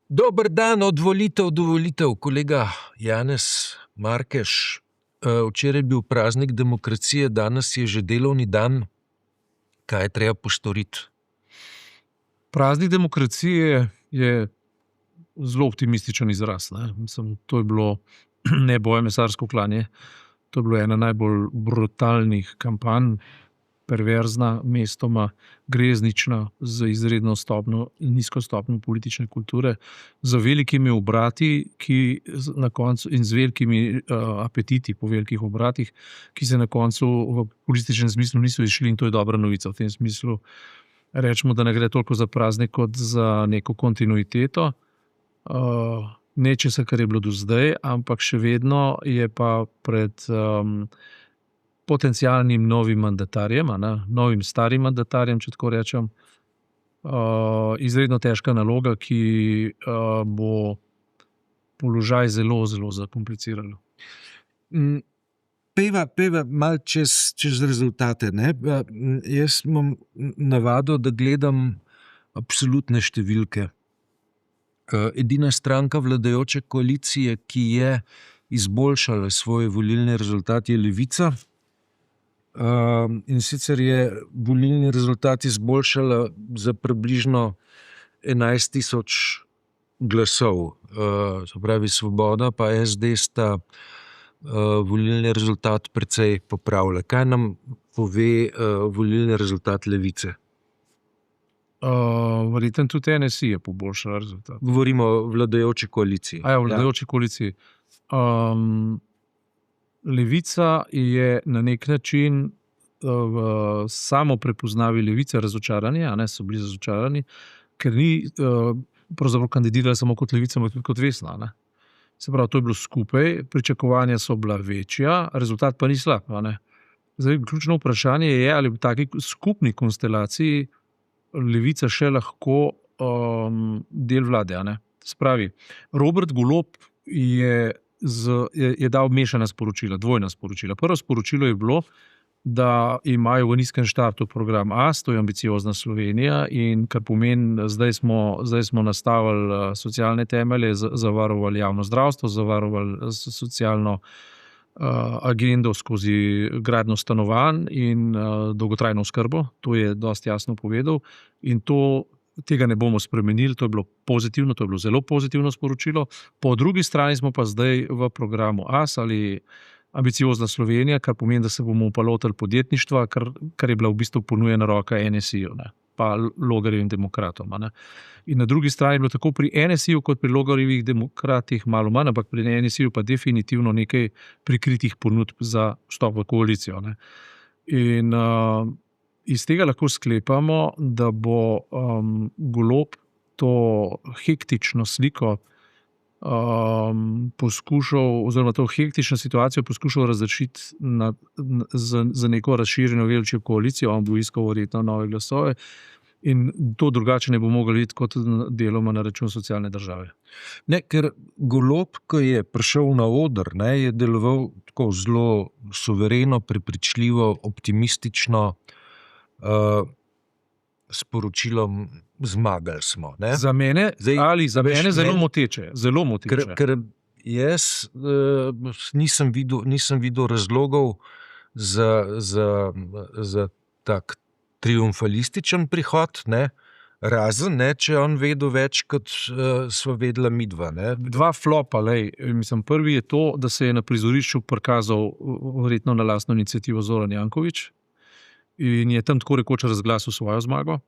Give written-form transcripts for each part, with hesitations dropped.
Dober dan, od volitev do volitev, kolega Janez Markeš. Včeraj je bil praznik demokracije, danes je že delovni dan. Kaj je treba postoriti? Praznik demokracije je zelo optimističen izraz. Ne? Mislim, to je bilo ne boje mesarsko klanje, to je bilo ena najbolj brutalnih kampanj, perverzna, mestoma greznična, z izredno nizko stopnjo politične kulture, z velikimi obrati, ki na koncu in z velikimi apetiti po velikih obratih, ki se na koncu v političnem smislu niso izšli, in to je dobra novica. V tem smislu rečemo, da ne gre toliko za praznik, kot za neko kontinuiteto. Nečesa, kar je bilo do zdaj, ampak še vedno je pa pred potencialnim novim mandatarjem, novim starim mandatarjem, če tako rečem, izredno težka naloga, ki bo položaj zelo, zelo zakomplicirala. Pejva malo čez rezultate. Ne? Jaz imam navado, da gledam absolutne številke. Edina stranka vladajoče koalicije, ki je izboljšala svoj volilni rezultat, je Levica. In sicer je volilni rezultat izboljšala za približno 11.000 glasov. Se pravi, Svoboda pa SD sta volilni rezultat precej popravila. Kaj nam pove volilni rezultat Levice? Verjetno tudi NSI je poboljšala rezultat. Govorimo o vladajoči koaliciji. Vladajoči koaliciji. Levica je na nek način samo prepoznavi Levice razočarani, so bili razočarani, ker ni pravzaprav kandidirala samo kot Levica, ampak tudi kot Vesna. Ne? Se pravi, to je bilo skupaj, pričakovanja so bila večja, rezultat pa ni slab. Zdaj, ključno vprašanje je, ali v taki skupni konstelaciji Levica še lahko del vlade. Se pravi, Robert Golob je dal mešana sporočila, dvojna sporočila. Prvo sporočilo je bilo, da imajo v nizkem štartu program AS, to je ambiciozna Slovenija, in kar pomeni, zdaj smo nastavili socialne temelje, zavarovali javno zdravstvo, zavarovali socialno agendo skozi gradnjo stanovanj in dolgotrajno oskrbo. To je dosti jasno povedal in tega ne bomo spremenili, to je bilo pozitivno, to je bilo zelo pozitivno sporočilo. Po drugi strani smo pa zdaj v programu AS ali ambiciozna Slovenija, kar pomeni, da se bomo pa lotili podjetništva, kar je bila v bistvu ponujena roka NSI-ju, pa Logarjevim demokratom. In na drugi strani je bilo tako pri NSI-ju kot pri Logarjevih demokratih malo manj, ampak pri NSI-ju pa definitivno nekaj prikritih ponudb za vstop v koalicijo. In iz tega lahko sklepamo, da bo Golob to hektično sliko poskušal, oziroma to hektično situacijo poskušal razrešiti za neko razširjeno večjo koalicijo, on bo iskal verjetno nove glasove in to drugače ne bo mogel iti kot deloma na račun socialne države. Ne, ker Golob, ko je prišel na oder, je deloval tako zelo suvereno, prepričljivo, optimistično, sporočilom zmagali smo. Ne? Za mene zelo moteče. Zelo moteče. Ker jaz nisem videl razlogov za tak triumfalističen prihod, razen, če on vedel več, kot sva vedela midva. Dva flopa. Prvi je to, da se je na prizorišču prikazal verjetno na lastno iniciativo Zoran Janković in je tam tako rekoč razglasil svojo zmago.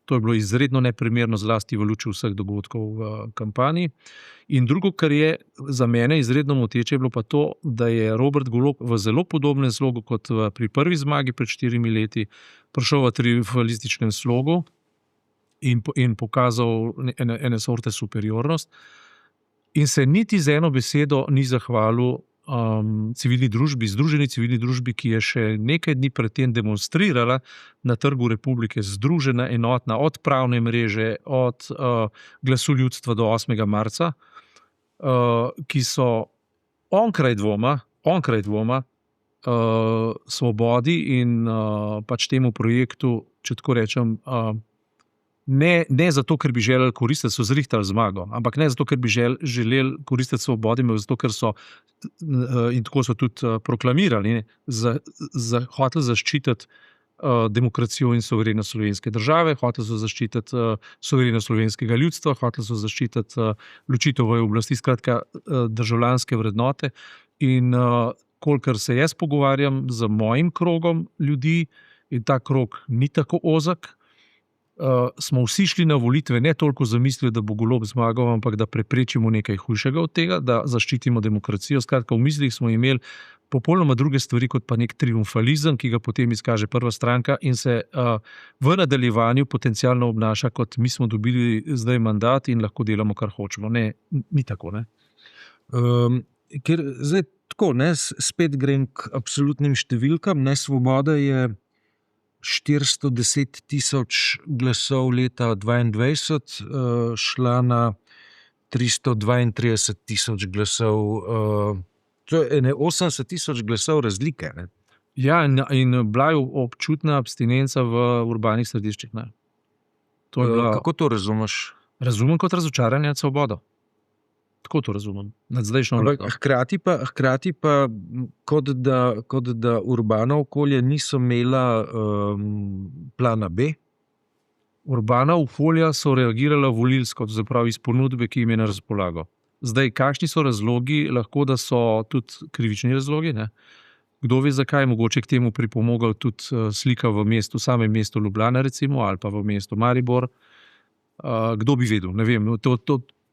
To je bilo izredno neprimerno, zlasti v luči vseh dogodkov v kampanji. In drugo, kar je za mene izredno moteče, je bilo pa to, da je Robert Golob v zelo podobnem slogu kot pri prvi zmagi pred 4 leti prišel v triumfalističnem slogu in pokazal ene sorte superiornost. In se niti z eno besedo ni zahvalil civilni družbi, združeni civilni družbi, ki je še nekaj dni predtem demonstrirala na Trgu Republike, združena, enotna, od pravne mreže, od glasu ljudstva do 8. marca, ki so onkraj dvoma Svobodi in pač temu projektu, če tako rečem, Ne zato, ker bi želeli koristiti, so zrihtali zmago, ampak ne zato, ker bi želeli koristiti svobodi, ampak zato, ker so, in tako so tudi proklamirali, ne, hoteli zaščititi demokracijo in suverenost slovenske države, hoteli so zaščititi suverenost slovenskega ljudstva, hoteli so zaščititi ločitev veje oblasti, skratka državljanske vrednote. In kolikor se jaz pogovarjam z mojim krogom ljudi, in ta krog ni tako ozek, smo vsi šli na volitve ne toliko z mislijo, da bo Golob zmagal, ampak da preprečimo nekaj hujšega od tega, da zaščitimo demokracijo. Skratka, v mislih smo imeli popolnoma druge stvari, kot pa nek triumfalizem, ki ga potem izkaže prva stranka in se v nadaljevanju potencialno obnaša, kot mi smo dobili zdaj mandat in lahko delamo, kar hočemo. Ne, ni tako, ne. Ker zdaj tako, ne, spet grem k absolutnim številkam, ne, Svoboda je 410.000 glasov leta 2022, šla na 332.000 glasov, to je 80.000 glasov razlike. Ne? Ja, in bila je občutna abstinenca v urbanih središčih. Ne? To je bila... Kako to razumeš? Razumem kot razočaranje nad Svobodo. Tako to razumem. Nad zdajšnjo vlado. Hkrati pa kot da urbana okolja niso imela plana B. Urbana okolja so reagirala volilsko, to se pravi iz ponudbe, ki jim je na razpolago. Zdaj, kakšni so razlogi, lahko da so tudi krivični razlogi, ne? Kdo ve, zakaj, mogoče k temu pripomogel tudi slika v mestu, samem mestu Ljubljana recimo, ali pa v mestu Maribor. Kdo bi vedel, ne vem,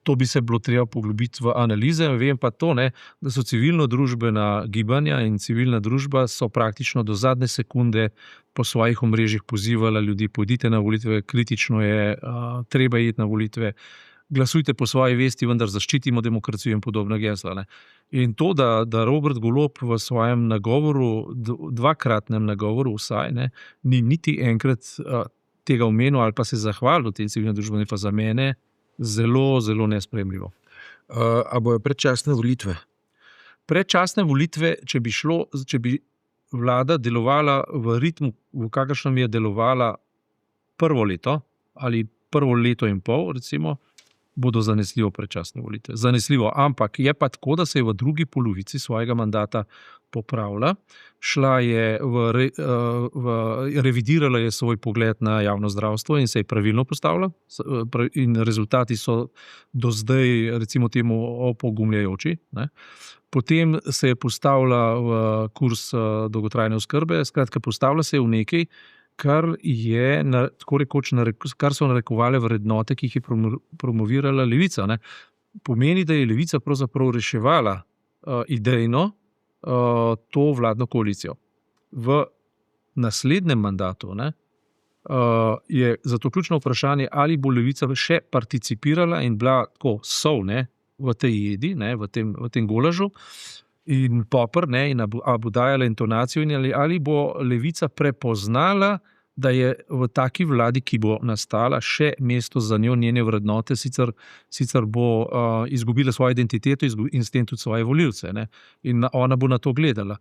to bi se bilo treba poglobiti v analize, vem pa to, ne, da so civilno-družbena gibanja in civilna družba so praktično do zadnje sekunde po svojih omrežjih pozivala ljudi, pojdite na volitve, kritično je, treba iti na volitve, glasujte po svoji vesti, vendar zaščitimo demokracijo in podobna gesla. Ne. In to, da Robert Golob v svojem nagovoru, dvakratnem nagovoru vsaj, ne, ni niti enkrat tega omenil ali pa se zahvalil tem civilne družbe, pa za mene zelo, zelo nesprejemljivo. A bojo predčasne volitve? Predčasne volitve, če bi vlada delovala v ritmu, v kakršnem je delovala prvo leto ali prvo leto in pol, recimo, bodo zanesljivo predčasne volitve. Zanesljivo, ampak je pa tako, da se je v drugi polovici svojega mandata popravila, šla je revidirala je svoj pogled na javno zdravstvo in se je pravilno postavila in rezultati so do zdaj, recimo temu, opogumljajoči. Ne. Potem se je postavila v kurs dolgotrajne oskrbe, skratka postavila se je v nekaj, kar so narekovale vrednote, ki jih je promovirala Levica. Ne. Pomeni, da je Levica pravzaprav reševala idejno to vladno koalicijo. V naslednjem mandatu, ne, je zato ključno vprašanje, ali bo Levica še participirala in bila tako sol, ne, v tej jedi, ne, v tem golažu in popr, ne, in bo dajala intonacijo, ali bo Levica prepoznala, da je v taki vladi, ki bo nastala, še mesto za njo, njene vrednote, sicer bo izgubila svojo identiteto in s tem tudi svoje volivce. Ne? In ona bo na to gledala.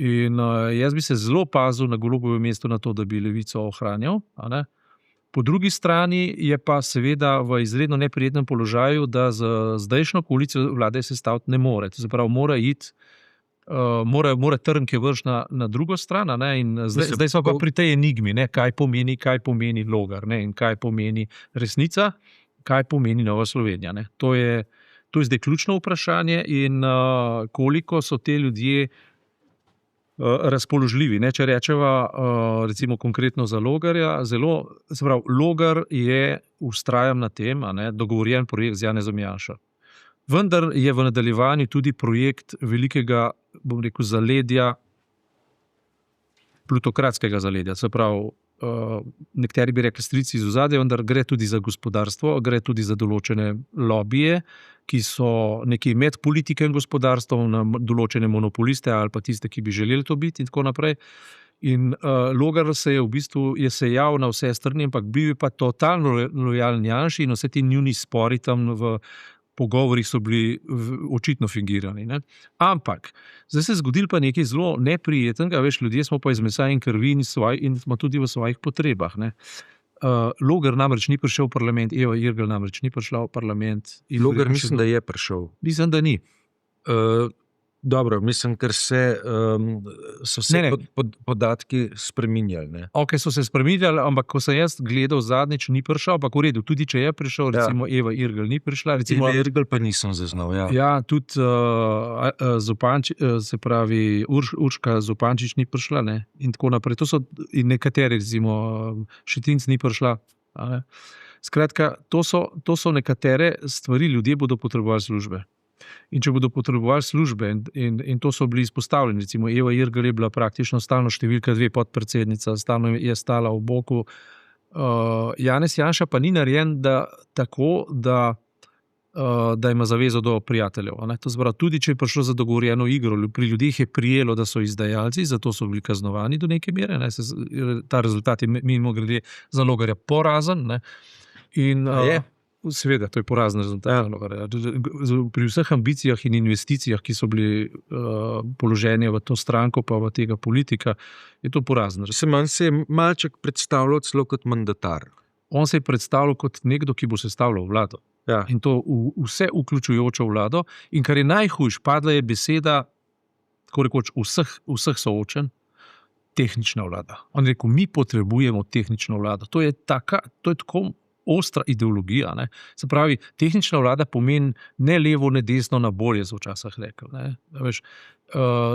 In jaz bi se zelo pazil na Golobovem mestu na to, da bi Levico ohranjal. Ne? Po drugi strani je pa seveda v izredno neprijetnem položaju, da z zdajšnjo koalicijo vlade sestaviti ne more. To se pravi, mora trnke vrš na drugo stran, ne? In zdaj smo pa pri tej enigmi, ne? Kaj pomeni Logar, ne? In kaj pomeni resnica, kaj pomeni Nova Slovenija. Ne? To je zdaj ključno vprašanje in koliko so te ljudje razpoložljivi. Ne? Če rečeva recimo konkretno za Logarja, Logar je, vztrajam na tem, dogovorjen projekt z Janezom Janšo. Vendar je v nadaljevanju tudi projekt velikega, bom rekel, zaledja, plutokratskega zaledja. Se pravi, nekateri bi rekli strici iz ozadja, vendar gre tudi za gospodarstvo, gre tudi za določene lobije, ki so nekje med politiko in gospodarstvom, na določene monopoliste ali pa tiste, ki bi želeli to biti in tako naprej. In Logar se je v bistvu sejal na vse strani, ampak bil je pa totalno lojalen Janši in vse ti njuni spori tam v pogovorih so bili očitno fingirani. Ne? Ampak, zdaj se je zgodilo pa nekaj zelo neprijetnega, veš, ljudje smo pa iz mesa in krvi in smo tudi v svojih potrebah. Ne? Logar namreč ni prišel v parlament, Eva Irgl namreč ni prišla v parlament. Logar mislim, da je prišel. Mislim, da ni. Dobro, mislim, ker so se podatki spreminjali. Ne? Ok, so se spreminjali, ampak ko sem jaz gledal zadnjič, ni prišel, ampak v redu, tudi če je prišel, recimo Eva Irgl ni prišla. Eva Irgl pa nisem zaznal. Ja, tudi se pravi, Urška Zupančič ni prišla, ne? In tako naprej. To so in nekateri, recimo Šetinc ni prišla. Ne? Skratka, to so nekatere stvari, ljudje bodo potrebovali službe. In če bodo potrebovali službe, in to so bili izpostavljeni, recimo Eva Irgl je bila praktično stalno številka 2 podpredsednica, stalno je stala v boku. Janez Janša pa ni narejen tako, da ima zavezo do prijateljev. Ne? To zbora, tudi če je prišlo za dogovorjeno igro, pri ljudeh je prijelo, da so izdajalci, zato so bili kaznovani do neke mere. Ne? Ta rezultat je mimogrede za Logarja porazen. Ne? In seveda, to je porazen rezultat. Pri vseh ambicijah in investicijah, ki so bili položeni v to stranko, pa v tega politika, je to porazen rezultat. On se je malček predstavljal celo kot mandatar. On se je predstavljal kot nekdo, ki bo sestavljal vlado. Ja. In to vse vključujočo vlado. In kar je najhujš, padla je beseda, tako rekoč, vseh soočen, tehnična vlada. On je rekel, mi potrebujemo tehnično vlado. To je tako ostra ideologija. Ne? Se pravi, tehnična vlada pomeni ne levo, ne desno, na bolje, so včasih rekel. Ne? Veš,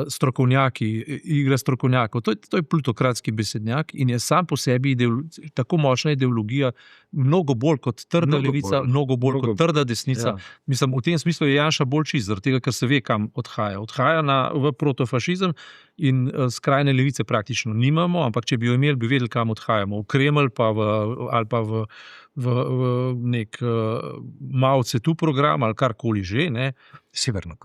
strokovnjaki, igra strokovnjakov, to je plutokratski besednjak in je sam po sebi tako močna ideologija, mnogo bolj kot trda levica, mnogo bolj kot trda desnica. Ja. Mislim, v tem smislu je Janša bolj čist, zaradi tega, ker se ve, kam odhaja. Odhaja v protofašizem in skrajne levice praktično nimamo, ampak če bi jo imeli, bi vedeli, kam odhajamo. V Kremelj ali pa v nek Mao Tse-tung program ali karkoli že. Ne? Severno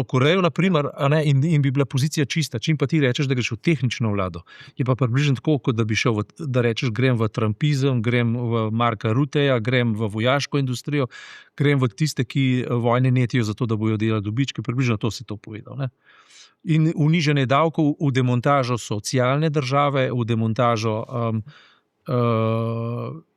Korejo, naprimer, in bi bila pozicija čista. Čim pa ti rečeš, da greš v tehnično vlado, je pa približno tako, kot da bi šel, da rečeš, grem v trumpizem, grem v Marka Rutteja, grem v vojaško industrijo, grem v tiste, ki vojne netijo zato, da bojo delali dobičke. Približno to si to povedal. Ne? In uniženje davkov v demontažo socialne države, v demontažo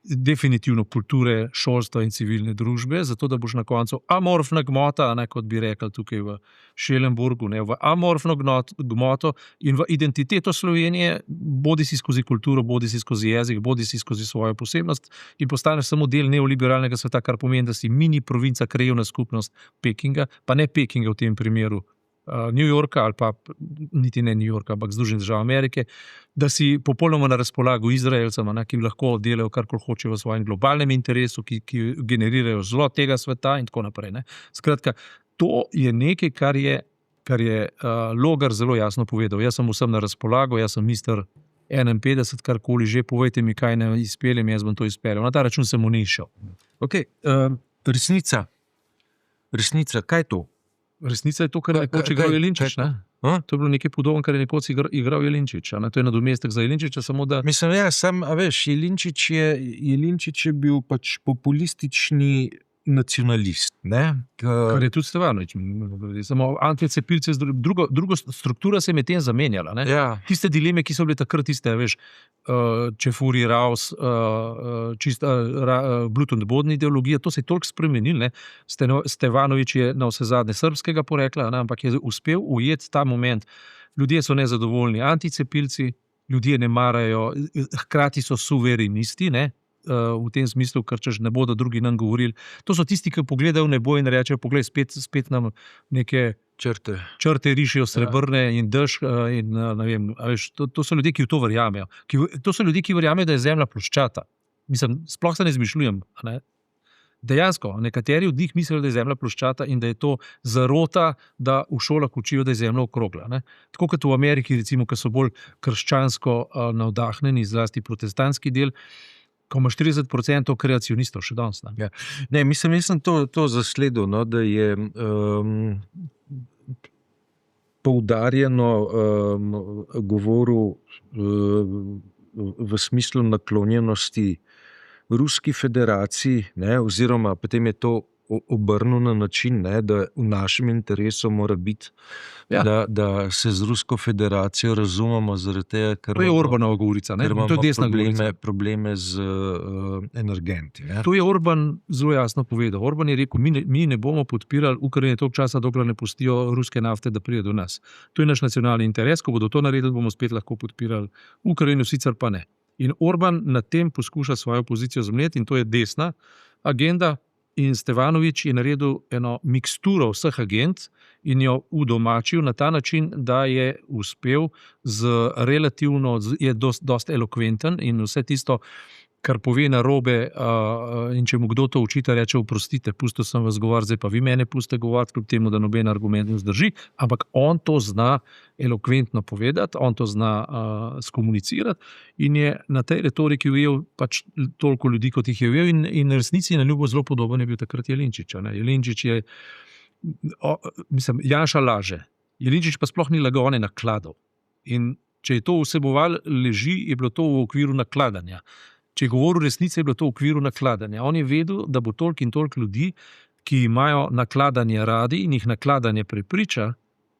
definitivno kulture, šolstva in civilne družbe, zato da boš na koncu amorfna gmota, kot bi rekli tukaj v Schellenburgu, v amorfno gmoto in v identiteto Slovenije, bodi si skozi kulturo, bodi si skozi jezik, bodi si skozi svojo posebnost in postaneš samo del neoliberalnega sveta, kar pomeni, da si mini provinca, krajevna skupnost Pekinga, pa ne Pekinga v tem primeru, New Yorka ali pa niti ne New Yorka, ampak Združenih držav Amerike, da si popolnoma na razpolago Izraelcem, ki lahko delajo karkoli hočejo v svojem globalnem interesu, ki generirajo zlo tega sveta in tako naprej. Ne. Skratka, to je nekaj, kar je Logar zelo jasno povedal. Jaz sem vsem na razpolago, jaz sem mister 51, karkoli že, povejte mi, kaj ne izpeljem, jaz bom to izpeljal. Na ta račun sem mu ni šel. Ok, resnica, kaj je to? Resnica je to, kar je nekoč igral Jelinčič. To je bilo nekaj podobno, kar je nekoč igral Jelinčič. To je nadomestek za Jelinčiča, samo da... Mislim, Jelinčič je bil pač populistični nacionalist. Ne? Kar je tudi Stevanović. Samo anticepilce, druga struktura se je med tem zamenjala. Ne? Ja. Tiste dileme, ki so bile takrat tiste, veš, Čefuri, Raus, Blutenbodni ideologija, to se je toliko spremenilo. Stevanović je na vse zadnje srbskega porekla, ampak je uspel ujeti ta moment. Ljudje so nezadovoljni anticepilci, ljudje ne marajo, hkrati so suverenisti, ne? V tem smislu, ker če ne bodo drugi nam govorili. To so tisti, ki pogledajo v nebo in rečejo, poglej, spet nam neke črte rišijo srebrne in dež. In, ne vem, veš, to so ljudje, ki v to verjamejo. To so ljudje, ki verjamejo, da je zemlja ploščata. Mislim, sploh se ne izmišljujem. Ne? Dejansko, nekateri od njih mislijo, da je zemlja ploščata in da je to zarota, da v šolah učijo, da je zemlja okrogla. Ne? Tako kot v Ameriki, recimo, ki so bolj krščansko navdahnjeni, zlasti protestantski del, ko imaš 30% kreacionistov še danes. Ja. Ne, mislim, jaz sem to zasledil, no, da je poudarjeno govoril v smislu naklonjenosti Ruski federaciji, ne, oziroma potem je to obrnil na način, ne, da v našem interesu mora biti, da se z Rusko federacijo razumemo zaradi tega, ker To je Orbanova govorica, ker to imamo je desna govorica. probleme z energenti. Ne. To je Orban zelo jasno povedal. Orban je rekel, mi ne bomo podpirali Ukrajine toliko časa, dokler ne pustijo ruske nafte, da pride do nas. To je naš nacionalni interes, ko bodo to naredili, bomo spet lahko podpirali Ukrajino, sicer pa ne. In Orban na tem poskuša svojo pozicijo zmleti in to je desna agenda. In Stevanović je naredil eno miksturo vseh agend in jo udomačil na ta način, da je uspel je dosti elokventen in vse tisto, kar pove narobe, in če mu kdo to učita, reče: oprostite, pustil sem vas govoriti, zdaj pa vi mene pustite govoriti, kljub temu, da noben argument ne zdrži, ampak on to zna elokventno povedati, on to zna skomunicirati in je na tej retoriki ujel pač toliko ljudi, kot jih je ujel in resnici na ljubo zelo podoben je bil takrat Jelinčič. Jelinčič je, Janša laže, Jelinčič pa sploh ni lagal, on je nakladal. In če je to vseboval leži, je bilo to v okviru nakladanja. Če je govoril resnice, je bilo to v okviru nakladanja. On je vedel, da bo toliko in toliko ljudi, ki imajo nakladanje radi in jih nakladanje prepriča,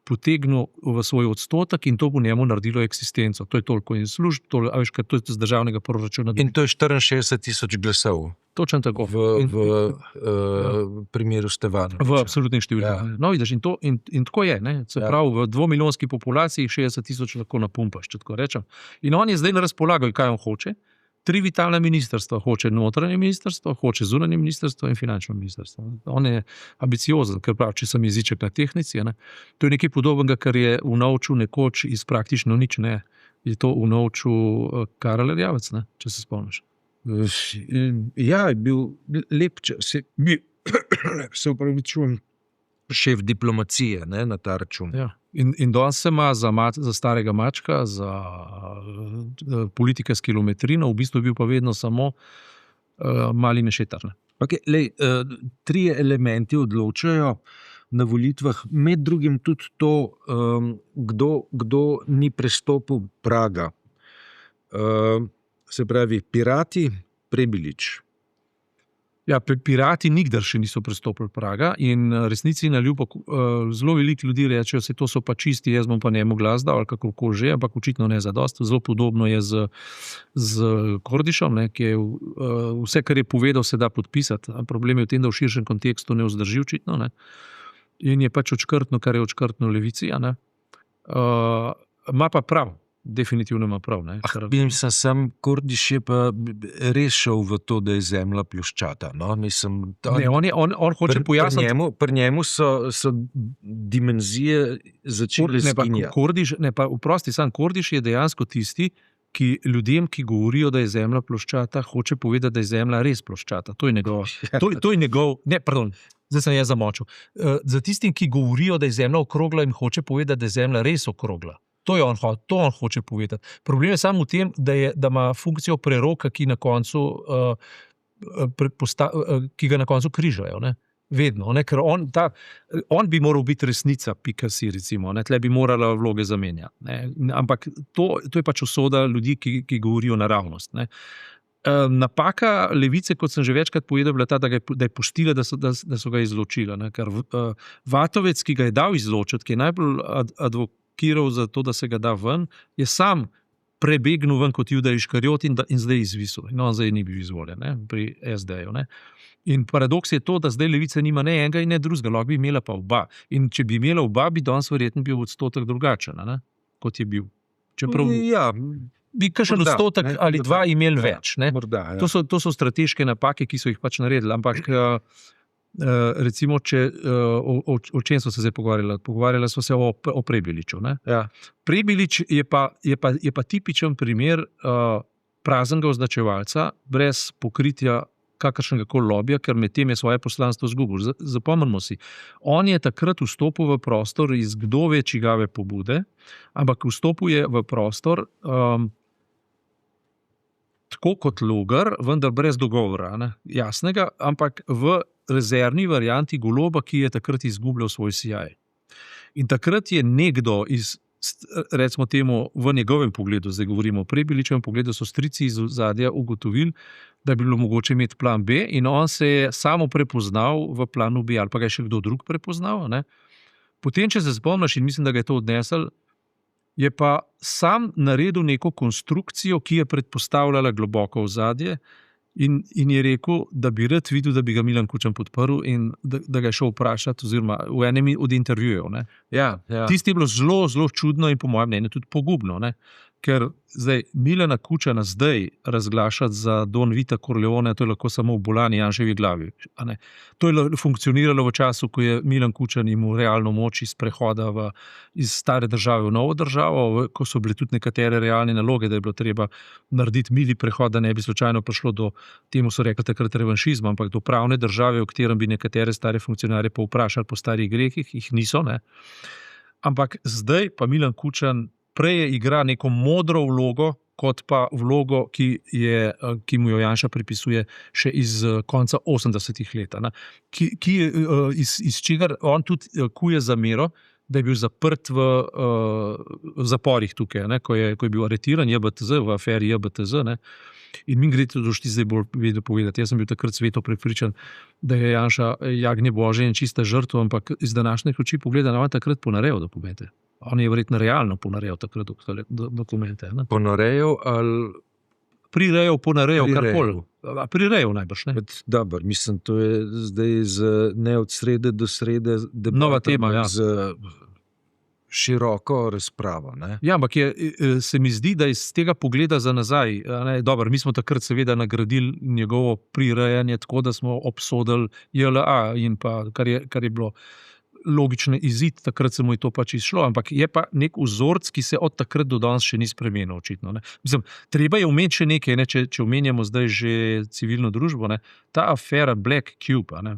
potegnil v svoj odstotek in to bo njemu naredilo eksistenco. To je toliko in služb, to je z državnega proračuna. In to je 64,000 glasov. Točno tako. V primeru Stevanovića. V absolutnih številkah. Ja. No, vidiš, in tako je. Se pravi, v 2-milijonski populaciji 60,000 lahko napumpaš, če tako rečem. In on je zdaj na razpolago, kaj on hoče. 3 vitalna ministrstva, hoče notranje ministrstvo, hoče zunanje ministrstvo in finančno ministrstvo. On je ambiciozen, ker pravi, če sem jeziček na tehnici. Ne? To je nekaj podobnega, kar je unovčil nekoč iz praktično nič. Ne? Je to unovčil Karel Erjavec, ne? Če se spomniš. Ja, je bil lep čas. Se upravičujem, šef diplomacije, ne, na ta račun. Ja. In danes se ima za starega mačka, za politika s kilometrino, v bistvu je bil pa vedno samo mali mešetar. Okay, 3 elementi odločajo na volitvah, med drugim tudi to, kdo ni prestopil praga. Se pravi, Pirati, Prebilič. Ja, Pirati nikdar še niso prestopili praga in resnici na ljubo zelo veliko ljudi rečejo, se to so pa čisti, jaz bom pa njemu glas dal, ali kako že, ampak očitno ne zadosti. Zelo podobno je z Kordišem, ne, ki je vse, kar je povedal, se da podpisati. Problem je v tem, da v širšem kontekstu ne vzdrži očitno. Ne. In je pač odškrtno, kar je odškrtno levici. Ma pa prav. Definitivno ima prav. Sam Kordiš je pa res šel v to, da je zemlja ploščata. No? On hoče pojasniti. Pri njemu so dimenzije začele zginjati. Kordiš je dejansko tisti, ki ljudem, ki govorijo, da je zemlja ploščata, hoče povedati, da je zemlja res ploščata. To je njegov. Zdaj sem jaz zamočil. Za tistim, ki govorijo, da je zemlja okrogla, jim hoče povedati, da je zemlja res okrogla. To on hoče povedati. Problem je samo v tem, da ima funkcijo preroka, ki ga na koncu križajo. Ne? Vedno. Ne? Ker on bi moral biti resnica, Pikasi, recimo. Ne? Tle bi morala vloge zamenjati. Ne? Ampak to je pač usoda ljudi, ki govorijo naravnost. Ne? Napaka levice, kot sem že večkrat povedal, bila ta, da je pustila, da so ga izločila. Ne? Ker Vatovec, ki ga je dal izločiti, ki je najbolj advokiral za to, da se ga da ven, je sam prebegnil ven kot Juda Iškariot in zdaj izvisil. In on zdaj ni bil izvoljen, ne, pri SD-ju. Ne. In paradoks je to, da zdaj levica nima ne enega in ne drugega, lahko bi imela pa oba. In če bi imela oba, bi danes verjetno bil odstotek drugačen, ne, kot je bil. Čeprav bi kakšen odstotek ali dva imeli več. Ne. Morda, ja. To so strateške napake, ki so jih pač naredili, ampak recimo, o čem so se zdaj pogovarjali? Pogovarjali so se o Prebiliču. Ja. Prebilič je pa tipičen primer praznega označevalca, brez pokritja kakršnega koli lobija, ker med tem je svoje poslanstvo izgubil. Zapomnimo si, on je takrat vstopil v prostor iz kdo ve čigave pobude, ampak vstopil je v prostor tako kot Logar, vendar brez dogovora, ne, jasnega, ampak v rezervni varianti Goloba, ki je takrat izgubljal svoj sijaj. In takrat je nekdo recimo temu, v njegovem pogledu, zdaj govorimo o Prebiličevem pogledu, so strici iz ozadja ugotovili, da bi bilo mogoče imeti plan B, in on se je samo prepoznal v planu B, ali pa ga je še kdo drug prepoznal. Ne? Potem, če se spomniš, in mislim, da ga je to odnesel, je pa sam naredil neko konstrukcijo, ki je predpostavljala globoko ozadje, in je rekel, da bi rad videl, da bi ga Milan Kučan podprl in da ga je šel vprašati, oziroma v enem od intervjujev. Ne. Ja. Tisti je bilo zelo, zelo čudno in po mojem mnenju tudi pogubno, ne. Ker zdaj Milana Kučana zdaj razglašati za Don Vita Corleone, to je lahko samo v bolani Janševi glavi. A ne. To je funkcioniralo v času, ko je Milan Kučan imel realno moč iz prehoda iz stare države v novo državo, ko so bile tudi nekatere realne naloge, da je bilo treba narediti mili prehod, da ne bi slučajno prišlo do, temu so rekli takrat revanšizma, ampak do pravne države, v katerem bi nekatere stare funkcionarje povprašali po starih grehih, jih niso. Ne. Ampak zdaj pa Milan Kučan prej igra neko modro vlogo, kot pa vlogo, ki mu jo Janša pripisuje še iz konca 80-ih let. Iz čigar on tudi kuje zamero, da je bil zaprt v zaporih tukaj, ne, ko je bil aretiran JBTZ, v aferi JBTZ. Ne. In mi gre to došti zdaj bolj vedno povedati. Jaz sem bil takrat sveto prepričan, da je Janša jagnje Božje in čista žrtva, ampak iz današnjih oči pogleda, on takrat ponarejal dokumente. On je verjetno realno ponarejal takrat dokumente. Ne? Ponarejal ali prirejal, ponarejal, karkoli. Prirejal najbrž, ne? Dobar, mislim, to je zdaj ne od srede do srede debata, nova tema, ja. Z široko razpravo. Ne? Ja, ampak se mi zdi, da iz tega pogleda za nazaj, dobro, mi smo takrat seveda nagradili njegovo prirejanje, tako da smo obsodili JLA in pa, kar je bilo logični izid, takrat se mu je to pač izšlo, ampak je pa nek vzorc, ki se od takrat do danes še ni spremenil, očitno. Ne. Mislim, treba je omeniti še nekaj, ne, če omenjamo zdaj že civilno družbo, ne, ta afera Black Cube. Ne.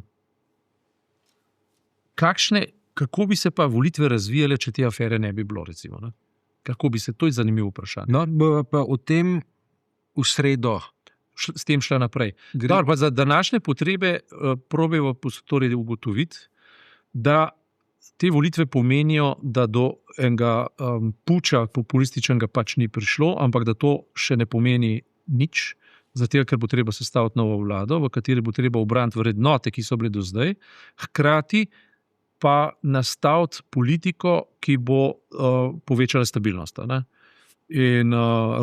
Kako bi se pa volitve razvijale, če te afere ne bi bilo, recimo? Ne. Kako bi se, to je zanimivo vprašanje. No, pa o tem v sredo. S tem šla naprej. Dobro, pa za današnje potrebe probajmo torej ugotoviti, da te volitve pomenijo, da do enega puča populističnega pač ni prišlo, ampak da to še ne pomeni nič, zato ker bo treba sestaviti novo vlado, v kateri bo treba obraniti vrednote, ki so bile do zdaj, hkrati pa nastaviti politiko, ki bo povečala stabilnost. Ne? In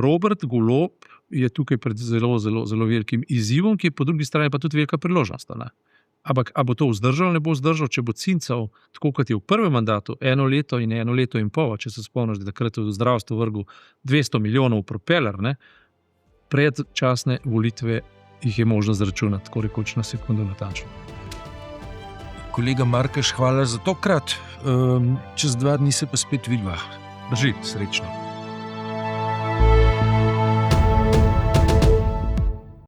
Robert Golob je tukaj pred zelo, zelo, zelo velikim izzivom, ki je po drugi strani pa tudi velika priložnost. Ne? Ampak, a bo to vzdržal, ne bo vzdržal, če bo cincal, tako kot je v prvem mandatu, 1 leto in 1 leto in pol, če se spomniš, da takrat v zdravstvu vrgel 200 milijonov v propeler, ne? Predčasne volitve jih je možno zračunati, tako rekoč na sekundo natančno. Kolega Markeš, hvala za tokrat. Čez 2 dni se pa spet vidva. Drži. Srečno.